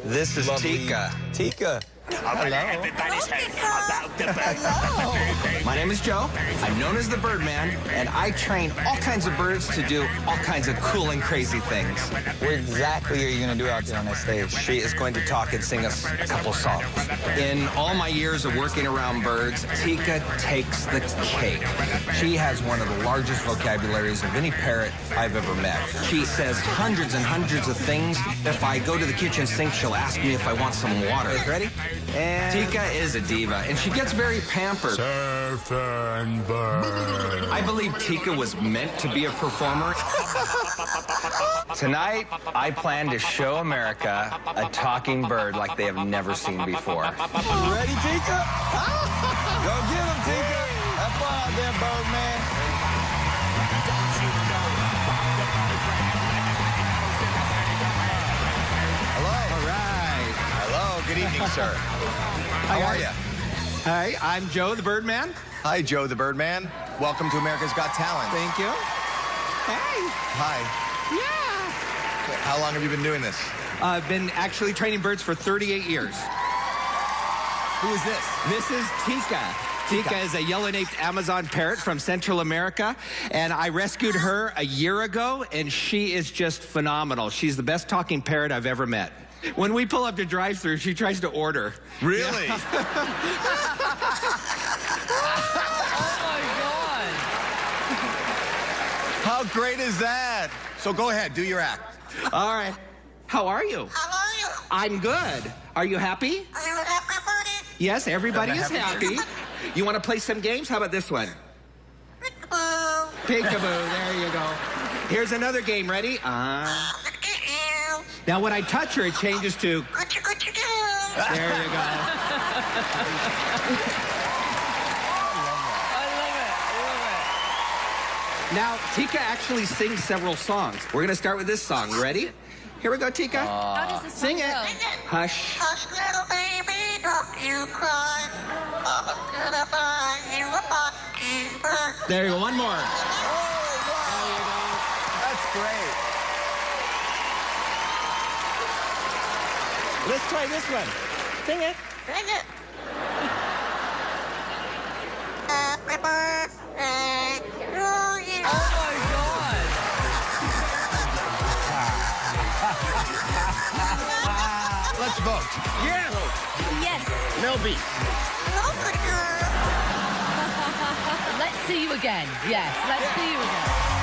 This is Lovely. Tika. Tika. My name is Joe. I'm known as the Birdman, and I train all kinds of birds to do all kinds of cool and crazy things. What exactly are you going to do out there on that stage? She is going to talk and sing us a couple songs. In all my years of working around birds, Tika takes the cake. She has one of the largest vocabularies of any parrot I've ever met. She says hundreds and hundreds of things. If I go to the kitchen sink, she'll ask me if I want some water. Ready? And Tika is a diva, and she gets very pampered. Surf and bird. I believe Tika was meant to be a performer. Tonight, I plan to show America a talking bird like they have never seen before. Ready, Tika? Go get him, Tika. Have fun out there, Birdman. Hello. All right. Hello. Good evening, sir. How are you? Hi, I'm Joe the Birdman. Hi, Joe the Birdman. Welcome to America's Got Talent. Thank you. Hey. Hi. Yeah. How long have you been doing this? I've been actually training birds for 38 years. Who is this? This is Tika. Tika is a yellow-naped Amazon parrot from Central America, and I rescued her a year ago, and she is just phenomenal. She's the best talking parrot I've ever met. When we pull up to drive-thru, she tries to order. Really? Yeah. How great is that? So go ahead, do your act. All right. How are you? How are you? I'm good. Are you happy? Are you happy, buddy? Yes, everybody is Happy. happy. You want to play some games? How about this one? Peekaboo. Peekaboo. There you go. Here's another game. Ready? Now, when I touch her, it changes to... What you do? There you go. Now, Tika actually sings several songs. We're going to start with this song. Ready? Here we go, Tika. How does this Sing it. go? Hush. Hush, little baby, don't you cry. I'm gonna buy you a mockingbird. There you go. One more. That's great. Let's try this one. Sing it. Sing it. Happy birthday to you. Let's vote. Yes. Yes. No beat. Look at her. Let's see you again. Yes, let's see you again.